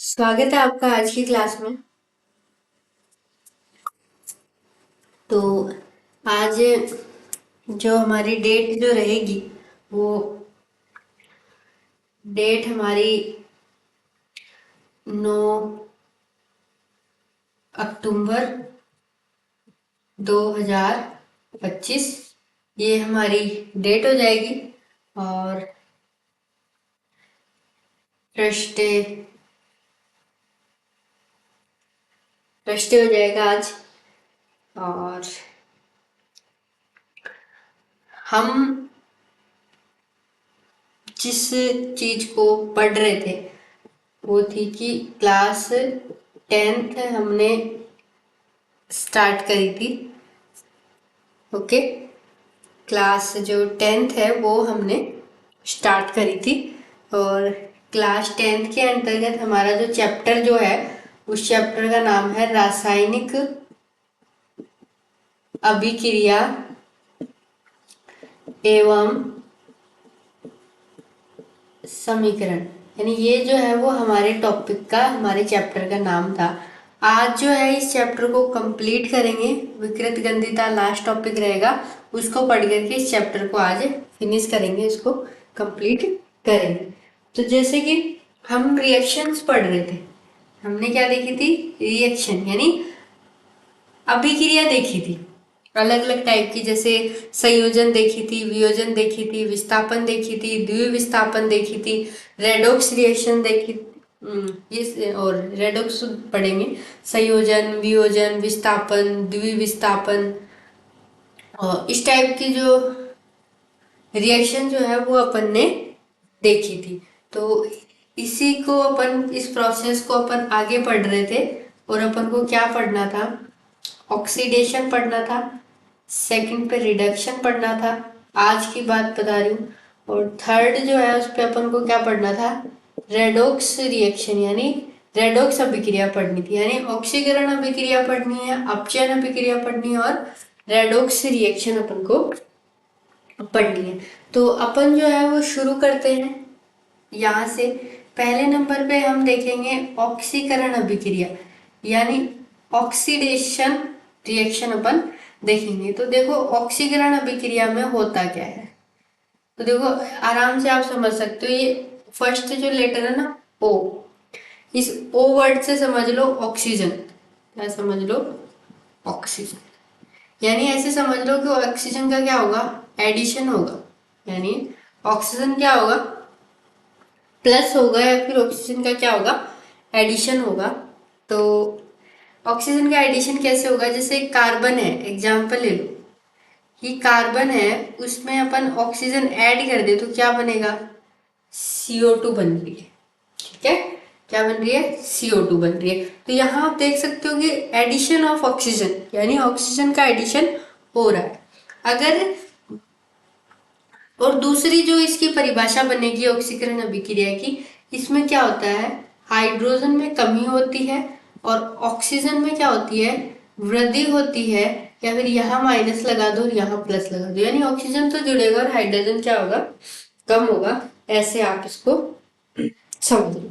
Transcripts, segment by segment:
स्वागत है आपका आज की क्लास में। तो आज जो हमारी डेट जो रहेगी वो डेट हमारी 9 अक्टूबर 2025 ये हमारी डेट हो जाएगी। और थर्सडे थर्सडे हो जाएगा आज। और हम जिस चीज को पढ़ रहे थे वो थी कि क्लास 10th हमने स्टार्ट करी थी। ओके, क्लास जो 10th है वो हमने स्टार्ट करी थी। और क्लास 10th के अंतर्गत हमारा जो चैप्टर जो है उस चैप्टर का नाम है रासायनिक अभिक्रिया एवं समीकरण, यानी ये जो है वो हमारे टॉपिक का हमारे चैप्टर का नाम था। आज जो है इस चैप्टर को कंप्लीट करेंगे। विकृत गंधिता लास्ट टॉपिक रहेगा, उसको पढ़ करके इस चैप्टर को आज फिनिश करेंगे, इसको कंप्लीट करेंगे। तो जैसे कि हम रिएक्शंस पढ़ रहे थे, हमने क्या देखी थी? रिएक्शन यानी अभिक्रिया देखी थी अलग अलग टाइप की, जैसे संयोजन देखी थी, वियोजन देखी थी, विस्थापन देखी थी, द्विविस्थापन देखी थी, रेडॉक्स रिएक्शन देखी ये और रेडॉक्स पढ़ेंगे। संयोजन, वियोजन, विस्थापन, द्विविस्थापन और इस टाइप की जो रिएक्शन जो है वो अपन ने देखी थी। तो इसी को अपन, इस प्रोसेस को अपन आगे पढ़ रहे थे। और अपन को क्या पढ़ना था? ऑक्सीडेशन पढ़ना था, सेकंड पे रिडक्शन पढ़ना था, आज की बात बता रही हूँ। और थर्ड जो है उस पे अपन को क्या पढ़ना था? रेडॉक्स रिएक्शन यानी रेडॉक्स अभिक्रिया पढ़नी थी, यानी ऑक्सीकरण अभिक्रिया पढ़नी है, अपचयन अभिक्रिया पढ़नी है और रेडॉक्स रिएक्शन अपन को पढ़नी है। तो अपन जो है वो शुरू करते हैं यहाँ से। पहले नंबर पे हम देखेंगे ऑक्सीकरण अभिक्रिया यानी ऑक्सीडेशन रिएक्शन अपन देखेंगे। तो देखो ऑक्सीकरण अभिक्रिया में होता क्या है, तो देखो आराम से आप समझ सकते हो। ये फर्स्ट जो लेटर है ना ओ, इस ओ वर्ड से समझ लो ऑक्सीजन। क्या समझ लो? ऑक्सीजन। यानी ऐसे समझ लो कि ऑक्सीजन का क्या होगा? एडिशन होगा। यानी ऑक्सीजन क्या होगा? प्लस होगा, या फिर ऑक्सीजन का क्या होगा? एडिशन होगा। तो ऑक्सीजन का एडिशन कैसे होगा? जैसे कार्बन है, एग्जाम्पल ले लो कि कार्बन है, उसमें अपन ऑक्सीजन ऐड कर दे तो क्या बनेगा? CO2 बन रही है। ठीक है, क्या बन रही है? CO2 बन रही है। तो यहाँ आप देख सकते हो कि एडिशन ऑफ ऑक्सीजन यानी ऑक्सीजन का एडिशन हो रहा है। अगर और दूसरी जो इसकी परिभाषा बनेगी ऑक्सीकरण अभिक्रिया की, इसमें क्या होता है? हाइड्रोजन में कमी होती है और ऑक्सीजन में क्या होती है? वृद्धि होती है। या फिर यहाँ माइनस लगा दो और यहाँ प्लस लगा दो, यानी ऑक्सीजन तो जुड़ेगा और हाइड्रोजन क्या होगा? कम होगा। ऐसे आप इसको समझ लो।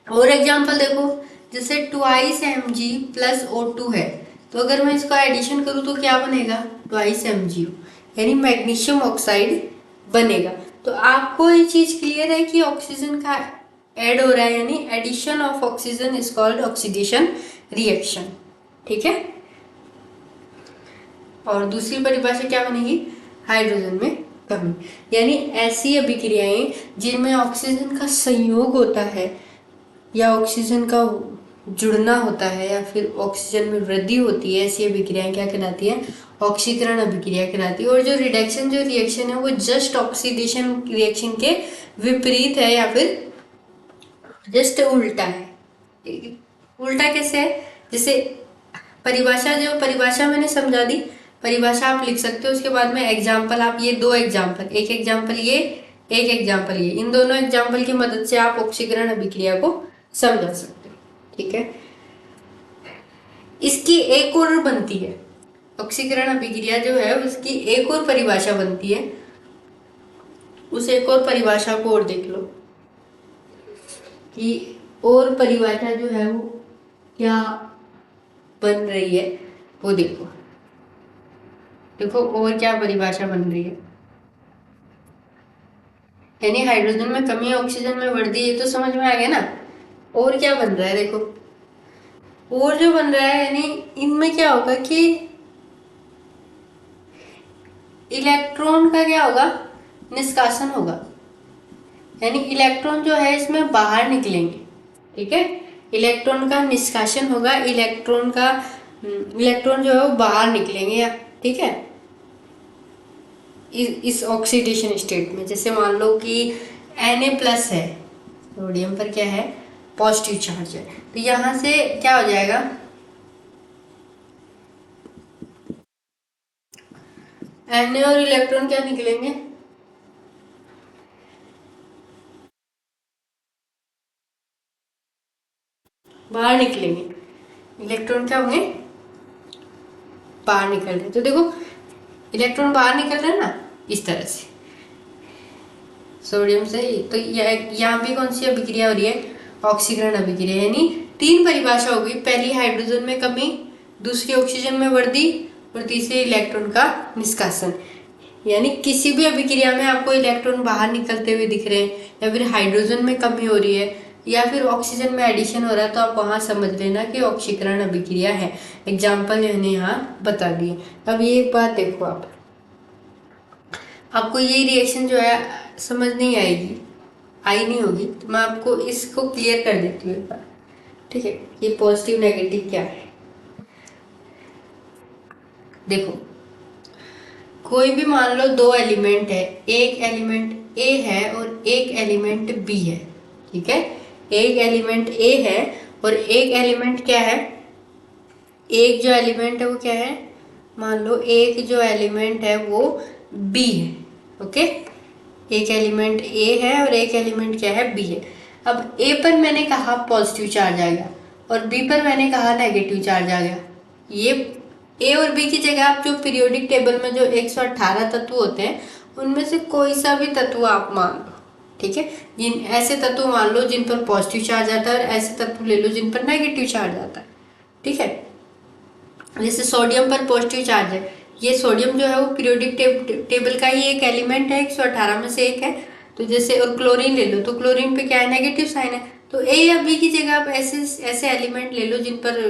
और एग्जांपल देखो, जैसे 2Mg प्लस O2 है, तो अगर मैं इसका एडिशन करूँ तो क्या बनेगा? 2MgO यानी मैग्नीशियम ऑक्साइड बनेगा। तो आपको ये चीज क्लियर है कि ऑक्सीजन का ऐड हो रहा है, यानी addition of oxygen is called oxidation reaction. ठीक है। और दूसरी परिभाषा क्या बनेगी? हाइड्रोजन में कमी, यानी ऐसी अभिक्रियाएं जिनमें ऑक्सीजन का संयोग होता है या ऑक्सीजन का जुड़ना होता है या फिर ऑक्सीजन में वृद्धि होती है, ऐसी अभिक्रियाएं क्या कहलाती है? ऑक्सीकरण अभिक्रिया कहलाती है। और जो रिडक्शन जो रिएक्शन है वो जस्ट ऑक्सीडेशन रिएक्शन के विपरीत है या फिर जस्ट उल्टा है। उल्टा कैसे है? जैसे परिभाषा, जो परिभाषा मैंने समझा दी, परिभाषा आप लिख सकते हो, उसके बाद में एग्जाम्पल, आप ये दो एग्जाम्पल, एक एग्जाम्पल ये, एक एग्जाम्पल ये, इन दोनों एग्जाम्पल की मदद से आप ऑक्सीकरण अभिक्रिया को समझा सकते हो। ठीक है। इसकी एक और बनती है, ऑक्सीकरण अभिक्रिया जो है उसकी एक और परिभाषा बनती है। उस एक और परिभाषा को और देख लो कि और परिभाषा जो है वो क्या बन रही है वो देखो। देखो और क्या परिभाषा बन रही है, यानी हाइड्रोजन में कमी ऑक्सीजन में वृद्धि, ये तो समझ में आ गया ना। और क्या बन रहा है देखो, और जो बन रहा है यानी इनमें क्या होगा कि इलेक्ट्रॉन का क्या होगा, निष्कासन होगा, यानी इलेक्ट्रॉन जो है इसमें बाहर निकलेंगे। ठीक है, इलेक्ट्रॉन का निष्कासन होगा, इलेक्ट्रॉन जो है वो बाहर निकलेंगे। ठीक है, इस ऑक्सीडेशन स्टेट में जैसे मान लो कि Na+ है, सोडियम पर क्या है, पॉजिटिव चार्ज है, तो यहां से क्या हो जाएगा, Na और इलेक्ट्रॉन क्या निकलेंगे, बाहर निकलेंगे। इलेक्ट्रॉन क्या होंगे, बाहर निकल रहे। तो देखो इलेक्ट्रॉन बाहर निकल रहे हैं ना, इस तरह से सोडियम से। तो यहाँ भी कौन सी अभिक्रिया हो रही है, ऑक्सीकरण अभिक्रिया। यानी 3 परिभाषा होगी, पहली हाइड्रोजन में कमी, दूसरी ऑक्सीजन में वृद्धि, और तीसरी इलेक्ट्रॉन का निष्कासन। यानी किसी भी अभिक्रिया में आपको इलेक्ट्रॉन बाहर निकलते हुए दिख रहे हैं, या फिर हाइड्रोजन में कमी हो रही है, या फिर ऑक्सीजन में एडिशन हो रहा है, तो आप वहां समझ लेना कि ऑक्सीकरण अभिक्रिया है। एग्जाम्पल मैंने यहाँ बता दिए। अब ये एक बात देखो, आपको ये रिएक्शन जो है समझ नहीं आएगी, आई नहीं होगी, तो मैं आपको इसको क्लियर कर देती हूँ एक बार। ठीक है, ये पॉजिटिव नेगेटिव क्या है, देखो कोई भी मान लो 2 एलिमेंट है, एक एलिमेंट ए है और एक एलिमेंट बी है। ठीक है, एक एलिमेंट ए है और एक एलिमेंट क्या है, एक जो एलिमेंट है वो क्या है, मान लो एक जो एलिमेंट है वो बी है। ओके, एक एलिमेंट ए है और एक एलिमेंट क्या है, बी है। अब ए पर मैंने कहा पॉजिटिव चार्ज आ गया और बी पर मैंने कहा नेगेटिव चार्ज आ गया। ये ए और बी की जगह आप जो पीरियोडिक टेबल में जो 118 तत्व होते हैं उनमें से कोई सा भी तत्व आप मान लो। ठीक है, जिन ऐसे तत्व मान लो जिन पर पॉजिटिव चार्ज आता है और ऐसे तत्व ले लो जिन पर नेगेटिव चार्ज आता है। ठीक है, जैसे सोडियम पर पॉजिटिव चार्ज है, ये सोडियम जो है वो पीरियोडिक टेबल का ही एक एलिमेंट है, 118 में से एक है। तो जैसे और क्लोरीन ले लो, तो क्लोरीन पे क्या है, नेगेटिव साइन है। तो ए या बी की जगह आप ऐसे ऐसे एलिमेंट ले लो जिन पर,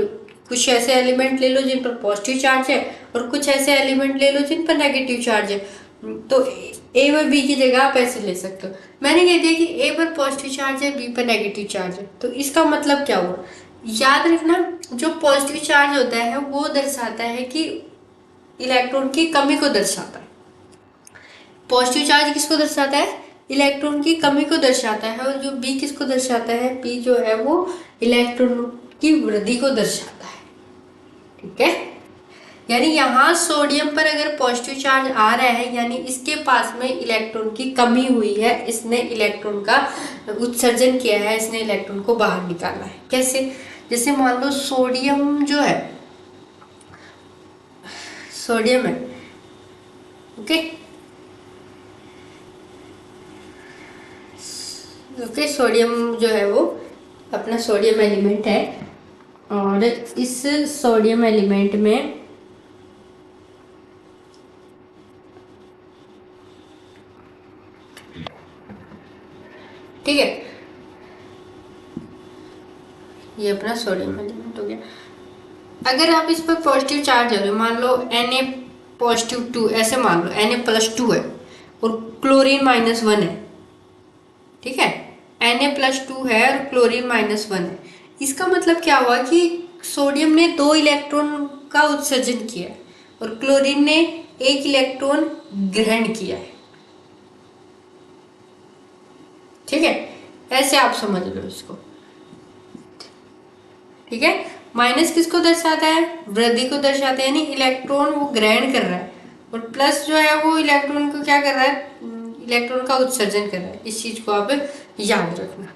कुछ ऐसे एलिमेंट ले लो जिन पर पॉजिटिव चार्ज है और कुछ ऐसे एलिमेंट ले लो जिन पर नेगेटिव चार्ज है। तो ए व बी की जगह आप ऐसे ले सकते हो। मैंने कह दिया कि ए पर पॉजिटिव चार्ज है, बी पर नेगेटिव चार्ज है, तो इसका मतलब क्या हुआ, याद रखना जो पॉजिटिव चार्ज होता है वो दर्शाता है कि इलेक्ट्रॉन की कमी को दर्शाता है। पॉजिटिव चार्ज किसको दर्शाता है, इलेक्ट्रॉन की कमी को दर्शाता है, और जो बी किसको दर्शाता है, बी जो है वो इलेक्ट्रॉन की वृद्धि को दर्शाता है। ठीक है, यानी यहाँ सोडियम पर अगर पॉजिटिव चार्ज आ रहा है यानी इसके पास में इलेक्ट्रॉन की कमी हुई है, इसने इलेक्ट्रॉन का उत्सर्जन किया है, इसने इलेक्ट्रॉन को बाहर निकाला है। कैसे, जैसे मान लो सोडियम जो है, सोडियम है, ओके ओके, सोडियम जो है वो अपना सोडियम एलिमेंट है, और इस सोडियम एलिमेंट में ठीक है, ये अपना सोडियम एलिमेंट हो गया। अगर आप इस पर पॉजिटिव चार्ज हो रहे, मान लो Na+2 ऐसे मान लो, Na+2 है और क्लोरीन -1 है। ठीक है, Na+2 है और क्लोरीन -1 है। इसका मतलब क्या हुआ कि सोडियम ने 2 इलेक्ट्रॉन का उत्सर्जन किया है और क्लोरीन ने 1 इलेक्ट्रॉन ग्रहण किया है। ठीक है, ऐसे आप समझ लो इसको। ठीक है, माइनस किसको दर्शाता है, वृद्धि को दर्शाता है, यानी इलेक्ट्रॉन वो ग्रहण कर रहा है, और प्लस जो है वो इलेक्ट्रॉन को क्या कर रहा है, इलेक्ट्रॉन का उत्सर्जन कर रहा है। इस चीज को आप याद रखना।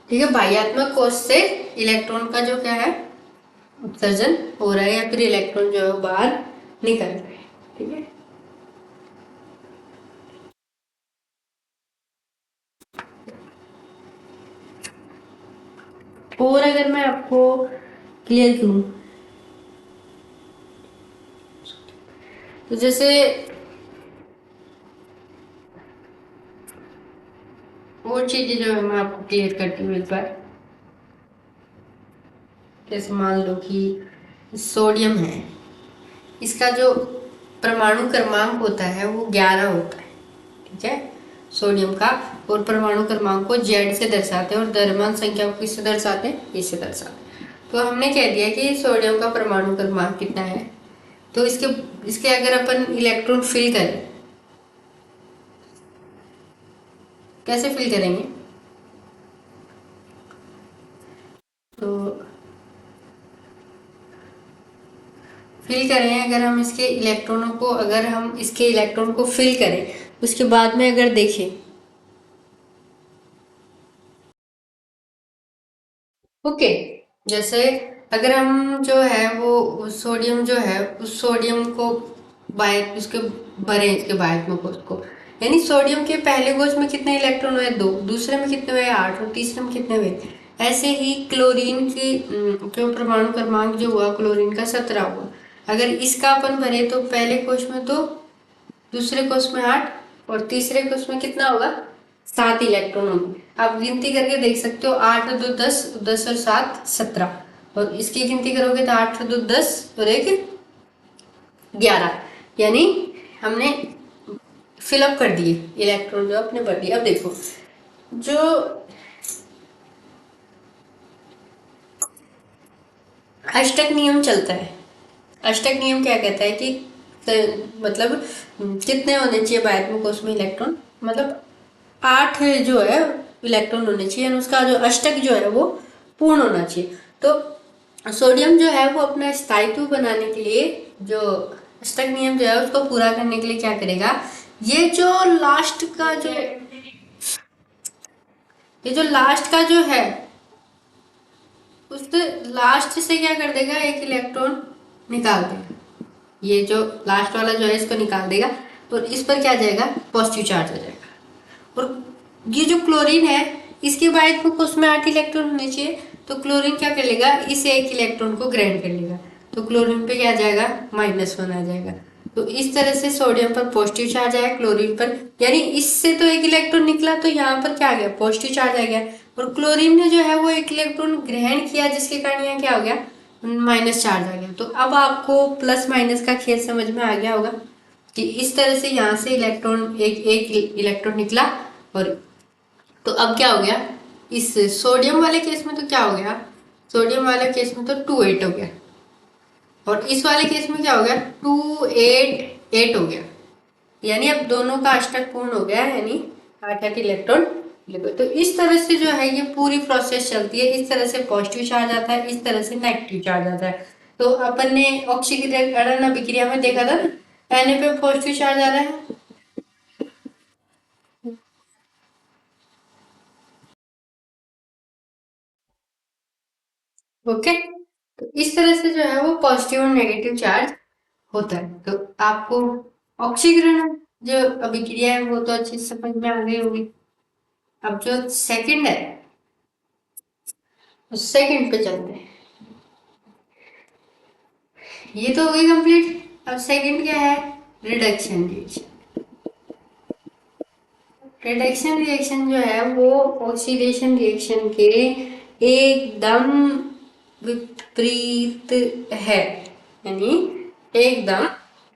ठीक है, बाह्यात्मक कोश से इलेक्ट्रॉन का जो क्या है, उत्सर्जन हो रहा है, या फिर इलेक्ट्रॉन जो है बाहर निकल रहा है। ठीक है, और अगर मैं आपको क्लियर करूँ तो जैसे और चीजें जो है मैं आपको क्लियर करती हूँ एक बार। जैसे मान लो कि सोडियम है, इसका जो परमाणु क्रमांक होता है वो 11 होता है, ठीक है, सोडियम का। और परमाणु क्रमांक को जेड से दर्शाते हैं और द्रव्यमान संख्या को किससे दर्शाते हैं, इससे दर्शाते हैं। तो हमने कह दिया कि सोडियम का परमाणु क्रमांक कितना है, तो इसके इसके अगर अपन इलेक्ट्रॉन फिल करें, कैसे फिल करेंगे, तो फिल करें अगर हम इसके इलेक्ट्रॉनों को, अगर हम इसके इलेक्ट्रॉन को फिल करें उसके बाद में अगर देखें, ओके, जैसे अगर हम जो है वो सोडियम जो है उस सोडियम को बाहर उसके भरे इसके बाहर में कोष को, यानी सोडियम के पहले कोष में कितने इलेक्ट्रॉन हुए, दो, दूसरे में कितने हुए, आठ, और तीसरे में कितने हुए। ऐसे ही क्लोरीन की जो परमाणु क्रमांक जो हुआ क्लोरीन का 17 हुआ। अगर इसका अपन भरे तो पहले कोष में दो, दूसरे कोष में आठ, और तीसरे कोष में कितना होगा, सात इलेक्ट्रॉन होंगे। आप गिनती करके देख सकते हो, आठ और दो 10, 10 और सात 17, और इसकी गिनती करोगे तो आठ और दो 10 और एक 11, यानी हमने फिलअप कर दिए इलेक्ट्रॉन जो अपने भर दिए। अब देखो जो अष्टक नियम चलता है, अष्टक नियम क्या कहता है कि मतलब कितने होने चाहिए बाह्य कोश में इलेक्ट्रॉन, मतलब 8 जो है इलेक्ट्रॉन होने चाहिए, उसका जो अष्टक जो है वो पूर्ण होना चाहिए। तो सोडियम जो है वो अपना स्थायित्व बनाने के लिए जो अष्टक नियम जो है उसको पूरा करने के लिए क्या करेगा, ये जो लास्ट का जो ये जो लास्ट का जो है उस लास्ट से क्या कर देगा, एक इलेक्ट्रॉन निकाल देगा। ये जो लास्ट वाला जो है इसको निकाल देगा, तो इस पर क्या जाएगा, पॉजिटिव चार्ज आ जाएगा। और ये जो क्लोरीन है इसके बाद में उसमें 8 इलेक्ट्रॉन होने चाहिए, तो क्लोरीन क्या कर लेगा, इस एक इलेक्ट्रॉन को ग्रहण कर लेगा, तो क्लोरीन पे क्या आ जाएगा, -1 आ जाएगा। तो इस तरह से सोडियम पर पॉजिटिव चार्ज आया, क्लोरीन पर, यानी इससे तो एक इलेक्ट्रॉन निकला तो यहाँ पर क्या आ गया, पॉजिटिव चार्ज आ गया। और क्लोरीन ने जो है वो एक इलेक्ट्रॉन ग्रहण किया जिसके कारण यहाँ क्या हो गया, माइनस चार्ज आ गया। तो अब आपको प्लस माइनस का खेल समझ में आ गया होगा कि इस तरह से यहाँ से इलेक्ट्रॉन एक एक इलेक्ट्रॉन निकला। और तो अब क्या हो गया, इस सोडियम वाले केस में तो क्या हो गया, सोडियम वाले केस में तो 2 8 हो गया, और इस वाले केस में क्या हो गया, 2 8 8 हो गया, यानी अब दोनों का अष्टक पूर्ण हो गया, यानी 8 8 इलेक्ट्रॉन। तो इस तरह से जो है ये पूरी प्रोसेस चलती है, इस तरह से पॉजिटिव चार्ज आता है, इस तरह से नेगेटिव चार्ज आता है। तो अपन ने ऑक्सीकरण अभिक्रिया में देखा था ना, Na पे पॉजिटिव चार्ज आ रहा है, ओके। तो इस तरह से जो है वो पॉजिटिव और नेगेटिव चार्ज होता है। तो आपको ऑक्सीकरण जो अभिक्रिया है वो तो अच्छे से समझ में आ गई होगी। अब जो सेकंड है उस सेकंड पे चलते हैं। ये तो हो गई कंप्लीट। अब सेकंड क्या है, रिडक्शन रिएक्शन। रिडक्शन रिएक्शन जो है वो ऑक्सीडेशन रिएक्शन के एकदम विपरीत है, यानी एकदम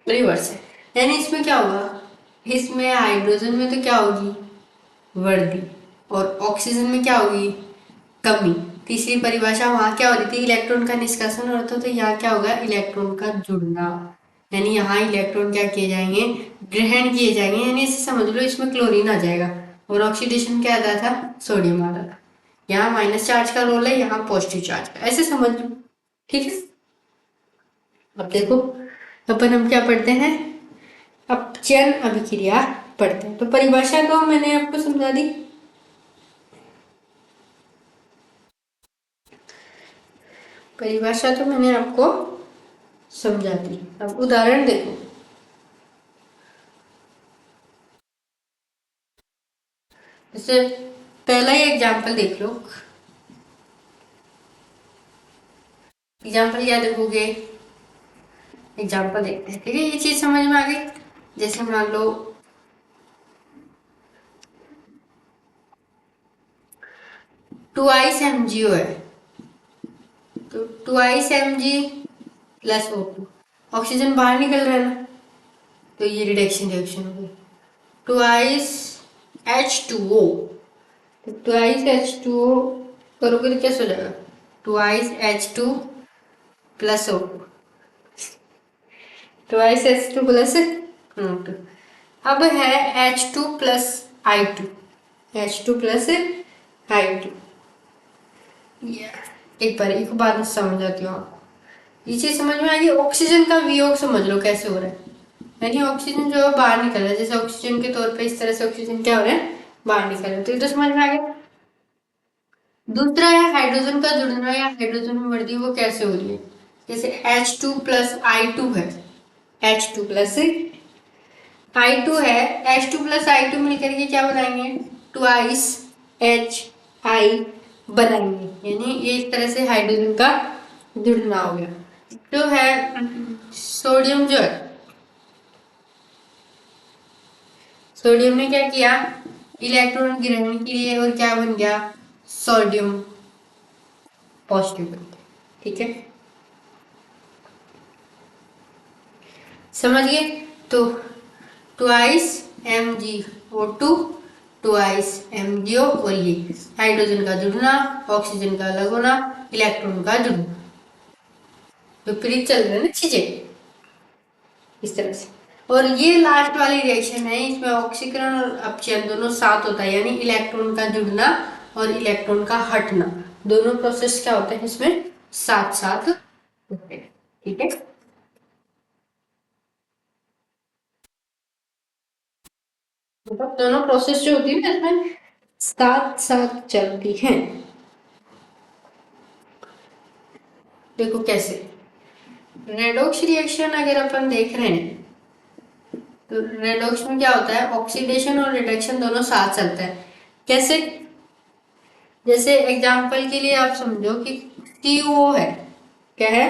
रिवर्स है। यानी इसमें क्या होगा, इसमें हाइड्रोजन में तो क्या होगी, वृद्धि, और ऑक्सीजन में क्या होगी, कमी। तीसरी परिभाषा वहां क्या हो रही थी, इलेक्ट्रॉन का निष्कासन हो रहा था, तो यहाँ क्या होगा, इलेक्ट्रॉन का जुड़ना, यानी यहाँ इलेक्ट्रॉन क्या किए जाएंगे, ग्रहण किए जाएंगे, यानी इसे समझ लो इसमें क्लोरीन आ जाएगा, और ऑक्सीडेशन क्या आ रहा था, सोडियम आ रहा था। यहाँ माइनस चार्ज का रोल है, यहाँ पॉजिटिव चार्ज का, ऐसे समझ लो, ठीक है। अब देखो अपन हम क्या पढ़ते हैं, अपचयन अभिक्रिया पढ़ते हैं। तो परिभाषा तो मैंने आपको समझा दी, परिभाषा तो मैंने आपको समझा दी। अब उदाहरण देखो, जैसे पहला ही एग्जाम्पल देख लो, एग्जाम्पल क्या देखोगे, एग्जाम्पल देखते हैं, ठीक है। ये चीज समझ में आ गई। जैसे मान लो ट्वाइस MgO है, तो twice Mg plus O2, oxygen बाहर निकल रहा है ना, तो ये रिडक्शन रिएक्शन हो गई। ट्वाइस H2O, तो ट्वाइस H2O करोगे तो कैसे हो जाएगा, twice H2 plus O2, twice H2 plus O2। अब है H2 plus I2, H2 plus I2। एक बार में समझ आती हूँ आपको, ये चीज समझ में आ गई। ऑक्सीजन का वियोग समझ लो कैसे हो रहा है, यानी ऑक्सीजन जो है बाहर निकल रहा है, जैसे ऑक्सीजन के तौर पे इस तरह से ऑक्सीजन क्या हो रहा है, बाहर निकल रहा है, तो ये तो समझ में आ गया। दूसरा है हाइड्रोजन का जुड़ना या हाइड्रोजन में वृद्धि, वो कैसे हो रही है, जैसे H2 प्लस I2 है, H2 प्लस I2 है, H2 प्लस I2 मिलकर के क्या बनाएंगे, ट्वाइस HI बनाएंगे, यानी ये इस तरह से हाइड्रोजन का जुड़ना हो गया। जो है सोडियम, जो है सोडियम ने क्या किया, इलेक्ट्रॉन ग्रहण किए और क्या बन गया, सोडियम पॉजिटिव बन गया, ठीक है, समझ गए। तो ट्वाइस MgO2, ट्वाइस MgO, और ये हाइड्रोजन का जुड़ना, ऑक्सीजन का अलग होना, इलेक्ट्रॉन का जुड़ना, विपरीत चल रहे हैं ना चीजें इस तरह से। और ये लास्ट वाली रिएक्शन है, इसमें ऑक्सीकरण और अपचयन दोनों साथ होता है, यानी इलेक्ट्रॉन का जुड़ना और इलेक्ट्रॉन का हटना, दोनों प्रोसेस क्या होते हैं इसमें, साथ साथ होते हैं, ठीक है। मतलब दोनों प्रोसेस जो होती है ना इसमें साथ साथ चलती हैं। देखो कैसे, रेडॉक्स रिएक्शन अगर अपन देख रहे हैं, तो रेडॉक्स में क्या होता है, ऑक्सीडेशन और रिडक्शन दोनों साथ चलता है। कैसे, जैसे एग्जांपल के लिए आप समझो कि CuO है, क्या है,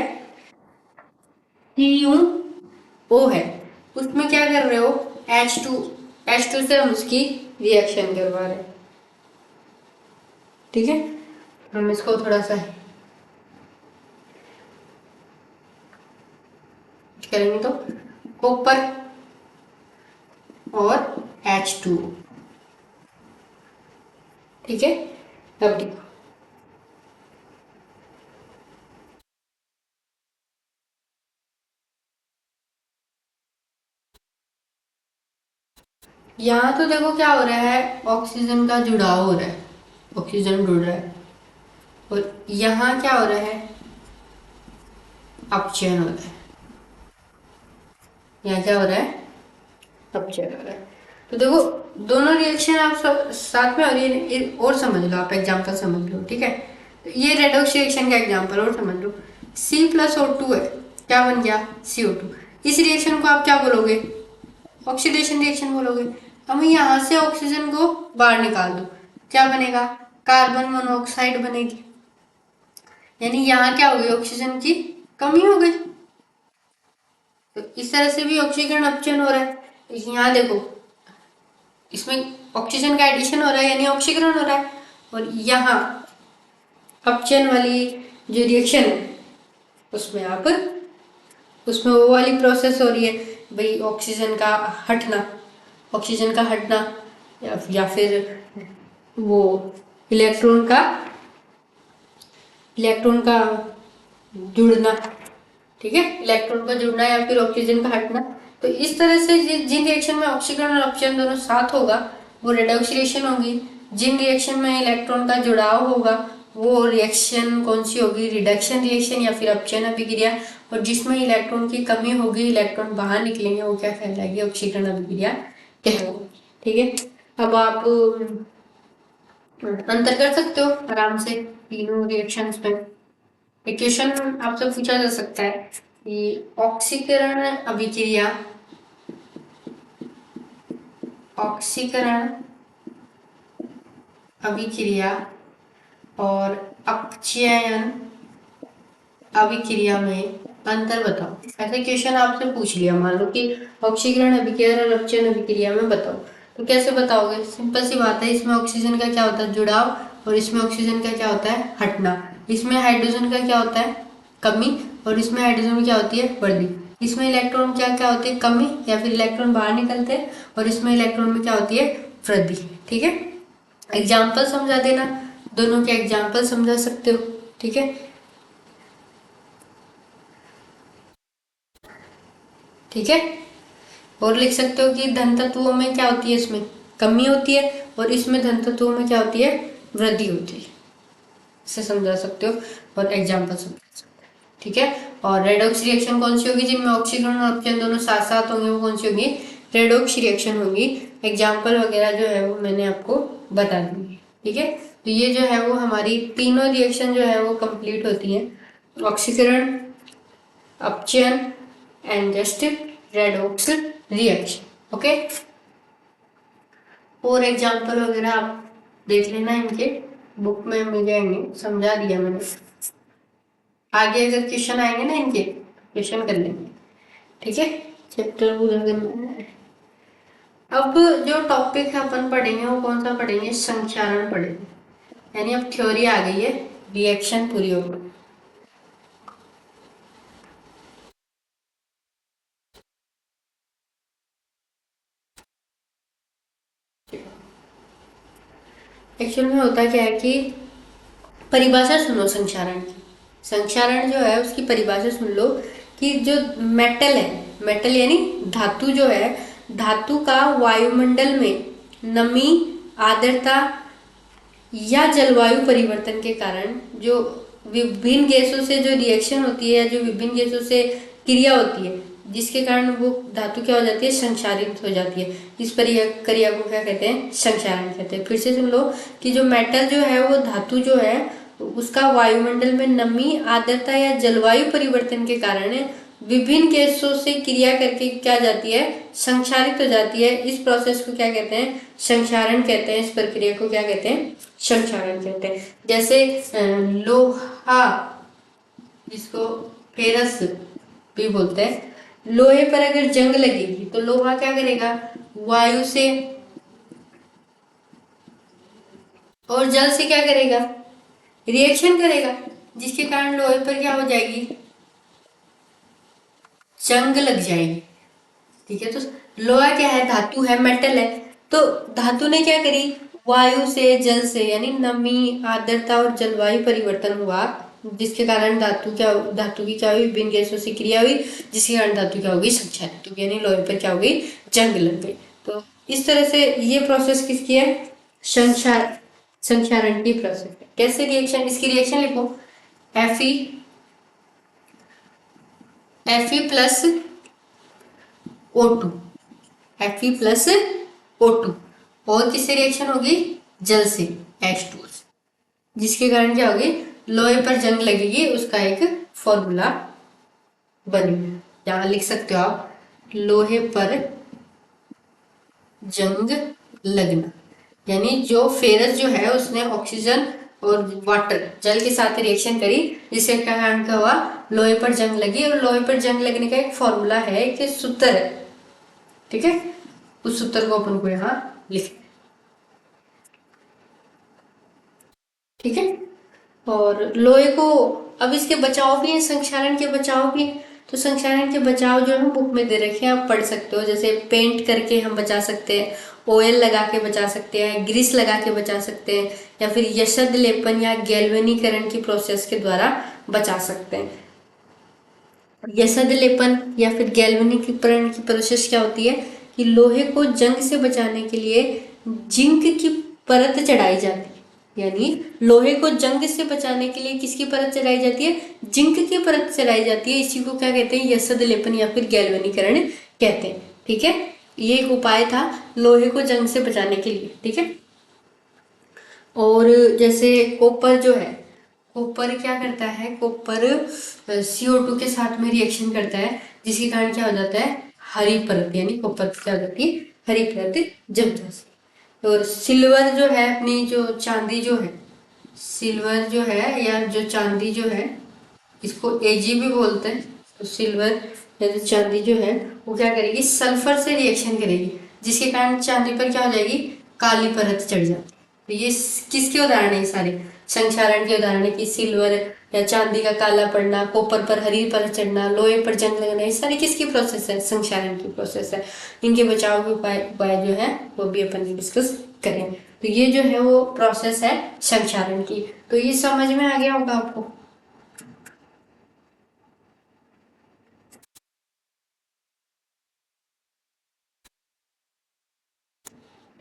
CuO है, उसमें क्या कर रहे हो, H2, H2 से हम उसकी रिएक्शन करवा रहे हैं, ठीक है। हम इसको थोड़ा सा करेंगे तो कॉपर और H2O, ठीक है। अब देखो, यहाँ तो देखो क्या हो रहा है, ऑक्सीजन का जुड़ाव हो रहा है, ऑक्सीजन जुड़ रहा है, और यहाँ क्या हो रहा है, अपचयन हो रहा है, यहाँ क्या हो रहा है, अपचयन हो रहा है। तो देखो दोनों रिएक्शन आप सब साथ में, और ये और समझ लो, आप एग्जांपल समझ लो, ठीक है। तो ये रेडॉक्स रिएक्शन का एग्जांपल और समझ लो, C+O2 है, क्या बन गया, CO2। इस रिएक्शन को आप क्या बोलोगे, ऑक्सीडेशन रिएक्शन बोलोगे। हम यहाँ से ऑक्सीजन को बाहर निकाल दो, क्या बनेगा, कार्बन मोनोऑक्साइड बनेगी, यानी यहाँ क्या हो गई, ऑक्सीजन की कमी हो गई। तो इस तरह से भी ऑक्सीकरण अपचयन हो रहा है। यहाँ देखो, इसमें ऑक्सीजन का एडिशन हो रहा है, यानी ऑक्सीकरण हो रहा है, और यहाँ अपचयन वाली जो रिएक्शन है उसमें आप, उसमें वो वाली प्रोसेस हो रही है भाई, ऑक्सीजन का हटना, ऑक्सीजन का हटना, या फिर वो इलेक्ट्रॉन का, इलेक्ट्रॉन का जुड़ना, ठीक है, इलेक्ट्रॉन का जुड़ना या फिर ऑक्सीजन का हटना। तो इस तरह से जिन रिएक्शन में ऑक्सीकरण और अपचयन दोनों साथ होगा वो रेडॉक्स रिएक्शन होगी। जिन रिएक्शन में इलेक्ट्रॉन का जुड़ाव होगा वो रिएक्शन कौन सी होगी, रिडक्शन रिएक्शन या फिर अपचयन अभिक्रिया। और जिसमें इलेक्ट्रॉन की कमी होगी, इलेक्ट्रॉन बाहर निकलेंगे, वो क्या कहलाएगी, ऑक्सीकरण अभिक्रिया कहलाएगी, ठीक है। अब आप अंतर कर सकते हो आराम से तीनों रिएक्शंस में। एक क्वेश्चन आपसे पूछा जा सकता है कि ऑक्सीकरण अभिक्रिया, ऑक्सीकरण अभिक्रिया और अपचयन अभिक्रिया में अंतर बताओ। ऐसा क्वेश्चन आपसे पूछ लिया, मान लो कि ऑक्सीकरण अभिक्रिया और अपचयन अभिक्रिया में बताओ, तो कैसे बताओगे? सिंपल सी बात है, इसमें ऑक्सीजन का क्या होता है? जुड़ाव। और इसमें ऑक्सीजन का क्या होता है? हटना। इसमें हाइड्रोजन का क्या होता है? कमी। और इसमें हाइड्रोजन में क्या होती है? वृद्धि। इसमें इलेक्ट्रॉन क्या क्या होती है? कमी, या फिर इलेक्ट्रॉन बाहर निकलते हैं। और इसमें इलेक्ट्रॉन में क्या होती है? वृद्धि। ठीक है, एग्जाम्पल समझा देना, दोनों के एग्जाम्पल समझा सकते हो। ठीक है, ठीक है। और लिख सकते हो कि धन तत्वों में क्या होती है? इसमें कमी होती है, और इसमें धन तत्वों में क्या होती है? वृद्धि होती है। इसे समझा सकते हो और एग्जाम्पल समझा सकते हो। ठीक है, और रेडॉक्स रिएक्शन कौन सी होगी? जिनमें ऑक्सीकरण और अपचयन दोनों साथ साथ होंगे, वो कौन सी होगी? रेडॉक्स रिएक्शन होगी। एग्जाम्पल वगैरह जो है वो मैंने आपको बता दी। ठीक है, तो ये जो है वो हमारी तीनों रिएक्शन जो है वो कंप्लीट होती है, ऑक्सीकरण, अपचयन and just redox reaction. Okay, और एग्जाम्पल वगैरह आप देख लेना, इनके बुक में मिल जाएंगे, समझा दिया मैंने। आगे अगर क्वेश्चन आएंगे ना इनके, क्वेश्चन कर लेंगे। ठीक है, चैप्टर पूरा करना है। अब जो टॉपिक अपन पढ़ेंगे वो कौन सा पढ़ेंगे? संक्षारण पढ़ेंगे, यानी अब थ्योरी आ गई है, रिएक्शन पूरी हो गई। एक्चुअल में होता क्या है कि परिभाषा सुनो संक्षारण की। संक्षारण जो है उसकी परिभाषा सुन लो कि जो मेटल है, मेटल यानी धातु जो है, धातु का वायुमंडल में नमी, आर्द्रता या जलवायु परिवर्तन के कारण जो विभिन्न गैसों से जो रिएक्शन होती है, या जो विभिन्न गैसों से क्रिया होती है, जिसके कारण वो धातु क्या हो जाती है? संक्षारित हो जाती है। इस क्रिया को क्या कहते हैं? संक्षारण कहते हैं। फिर से सुन लो कि जो मेटल जो है वो धातु जो है उसका वायुमंडल में नमी, आर्द्रता या जलवायु परिवर्तन के कारण विभिन्न गैसों से क्रिया करके क्या जाती है? संक्षारित हो जाती है। इस प्रोसेस को क्या कहते हैं? संक्षारण कहते हैं। इस प्रक्रिया को क्या कहते हैं? संक्षारण कहते हैं। जैसे लोहा, जिसको फेरस भी बोलते हैं, लोहे पर अगर जंग लगेगी तो लोहा क्या करेगा? वायु से और जल से क्या करेगा? रिएक्शन करेगा, जिसके कारण लोहे पर क्या हो जाएगी? जंग लग जाएगी। ठीक है, तो लोहा क्या है? धातु है, मेटल है। तो धातु ने क्या करी? वायु से, जल से, यानी नमी, आर्द्रता और जलवायु परिवर्तन हुआ, जिसके कारण धातु की क्या हुई? विभिन्न गैसों से क्रिया हुई, जिसके कारण धातु क्या होगी? संक्षारित होगी, यानी लोहे पर क्या हो गई? जंग लग गई। तो इस तरह से ये प्रोसेस किसकी है? संक्षारण की प्रोसेस है। कैसे रिएक्शन? इसकी रिएक्शन लिखो, Fe, Fe plus O2, Fe+O2, और किससे रिएक्शन होगी? जल से, H2O से, जिसके कारण क्या होगी? लोहे पर जंग लगेगी। उसका एक फॉर्मूला बनेगा, यहाँ लिख सकते हो आप, लोहे पर जंग लगना, यानी जो फेरस जो है उसने ऑक्सीजन और वाटर, जल के साथ रिएक्शन करी, जिसके कारण क्या हुआ? लोहे पर जंग लगी। और लोहे पर जंग लगने का एक फॉर्मूला है, कि सूत्र है। ठीक है, उस सूत्र को अपन को यहाँ लिख, ठीक है। और लोहे को, अब इसके बचाव भी है, संक्षारण के बचाव भी है। तो संक्षारण के बचाव जो है बुक में दे रखे हैं, आप पढ़ सकते हो। जैसे पेंट करके हम बचा सकते हैं, ऑयल लगा के बचा सकते हैं, ग्रीस लगा के बचा सकते हैं, या फिर यशद लेपन या गैल्वेनीकरण की प्रोसेस के द्वारा बचा सकते हैं। यशद लेपन या फिर गैल्वेनीकरण की प्रोसेस क्या होती है? कि लोहे को जंग से बचाने के लिए जिंक की परत चढ़ाई जाती है, यानी लोहे को जंग से बचाने के लिए किसकी परत चढ़ाई जाती है? जिंक की परत चढ़ाई जाती है। इसी को क्या कहते हैं? यशद लेपन या फिर गैल्वेनीकरण कहते हैं। ठीक है, ये एक उपाय था लोहे को जंग से बचाने के लिए। ठीक है, और जैसे कॉपर जो है, कॉपर क्या करता है? कॉपर CO2 के साथ में रिएक्शन करता है, जिसके कारण क्या हो जाता है? हरी परत, यानी कॉपर क्या हो जाती है? हरी परत जम जाती है। और सिल्वर जो है, अपनी जो चांदी जो है, सिल्वर जो है या जो चांदी जो है, इसको Ag भी बोलते हैं। तो सिल्वर या तो चांदी जो है वो क्या करेगी, सल्फर से रिएक्शन करेगी, जिसके कारण चांदी पर क्या हो जाएगी, काली परत चढ़ जाती। तो ये किसके उदाहरण है, सारे संक्षारण के उदाहरण है कि सिल्वर या चांदी का काला पड़ना, कॉपर पर हरी परत चढ़ना, लोहे पर जंग लगना, ये सारी किसकी प्रोसेस है, संक्षारण की प्रोसेस है। इनके बचाव के उपाय जो है वो भी अपन डिस्कस करेंगे। तो ये जो है वो प्रोसेस है संक्षारण की। तो ये समझ में आ गया होगा आपको।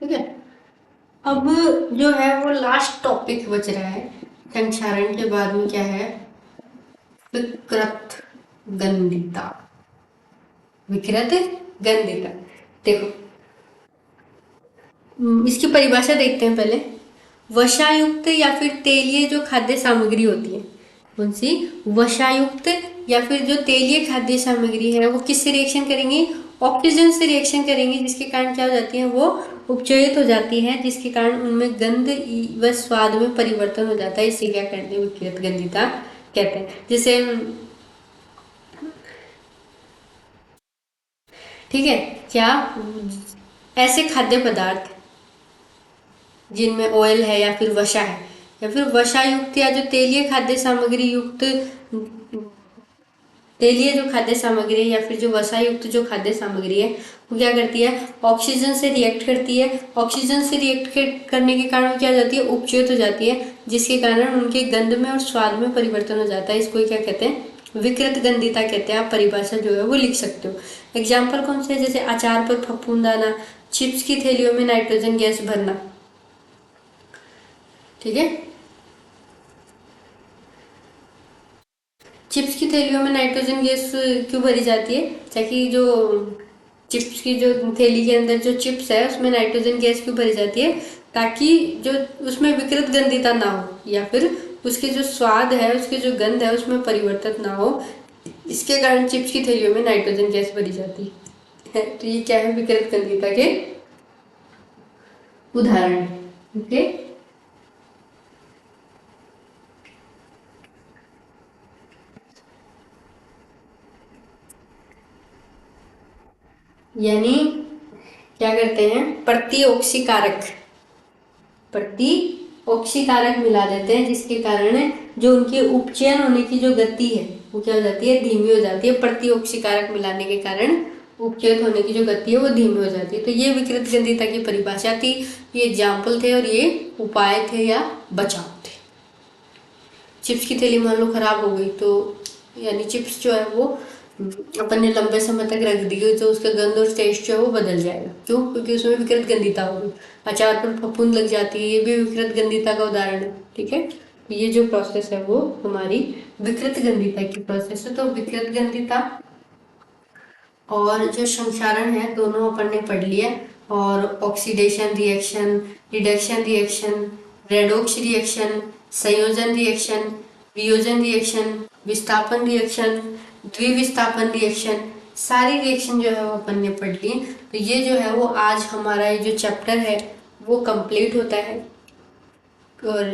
ठीक है, अब जो है वो लास्ट टॉपिक बच रहा है संक्षारण के बाद में, क्या है, विकृत गंधिता। विकृत गंधिता, देखो इसकी परिभाषा देखते हैं पहले। वसायुक्त या फिर तेलीय जो खाद्य सामग्री होती है, कौन सी, वसायुक्त या फिर जो तेलीय खाद्य सामग्री है वो किससे रिएक्शन करेंगी, ऑक्सीजन से रिएक्शन करेंगी, जिसके कारण क्या हो जाती है, वो उपचयित हो जाती है, जिसके कारण उनमें गंध व स्वाद में परिवर्तन हो जाता है। इसे क्या कहते हैं, विकृत गंधिता कहते हैं। जैसे ठीक है, क्या ऐसे खाद्य पदार्थ जिनमें ऑयल है या फिर वसा है या फिर वसा युक्त या जो तेलीय खाद्य सामग्री युक्त, तेलीय जो खाद्य सामग्री है या फिर जो वसा युक्त जो खाद्य सामग्री है वो क्या करती है, ऑक्सीजन से रिएक्ट करती है। ऑक्सीजन से रिएक्ट करने के कारण क्या हो जाती है, उपचयित हो जाती है, जिसके कारण उनके गंध में और स्वाद में परिवर्तन हो जाता है। इसको क्या कहते हैं, विकृत गंधिता कहते हैं। आप परिभाषा जो है वो लिख सकते हो। एग्जाम्पल कौन से है, जैसे अचार पर फफूंद आना, चिप्स की थैलियों में नाइट्रोजन गैस भरना। ठीक है, चिप्स की थैलियों में नाइट्रोजन गैस क्यों भरी जाती है, ताकि जो चिप्स की जो थैली के अंदर जो चिप्स है उसमें नाइट्रोजन गैस क्यों भरी जाती है, ताकि जो उसमें विकृत गंधिता ना हो या फिर उसके जो स्वाद है, उसके जो गंध है उसमें परिवर्तन ना हो, इसके कारण चिप्स की थैलियों में नाइट्रोजन गैस भरी जाती है। तो ये क्या है, विकृत गंधिता के उदाहरण। ओके, यानी क्या करते हैं, प्रति ऑक्सीकारक मिला देते हैं, जिसके कारण जो उनके उपचयन होने की जो गति है वो क्या हो जाती है, धीमी हो जाती है। प्रति ऑक्सीकारक मिलाने के कारण उपचयन होने की जो गति है वो धीमी हो जाती है। तो ये विकृत गंधिता की परिभाषा थी, ये एग्जाम्पल थे और ये उपाय थे या बचाव थे। चिप्स की थैली मान लो खराब हो गई तो, यानी चिप्स जो है वो अपन ने लंबे समय तक रख दी तो उसका गंध और टेस्ट जो है वो बदल जाएगा। क्यों, क्योंकि उसमें विकृत गंधिता होगी। अचार पर फफूंद लग जाती है, ये भी विकृत गंधिता का उदाहरण है। ठीक है, ये जो प्रोसेस है वो हमारी विकृत गंधिता की प्रोसेस है। तो विकृत गंधिता और जो संक्षारण है दोनों अपन ने पढ़ लिया। और oxidation reaction, reduction reaction, redox reaction, संयोजन रिएक्शन, वियोजन रिएक्शन, विस्थापन रिएक्शन, द्विविस्थापन रिएक्शन, सारी रिएक्शन जो है वो अपन ने पढ़ ली। तो ये जो है वो आज हमारा ये जो चैप्टर है वो कंप्लीट होता है। और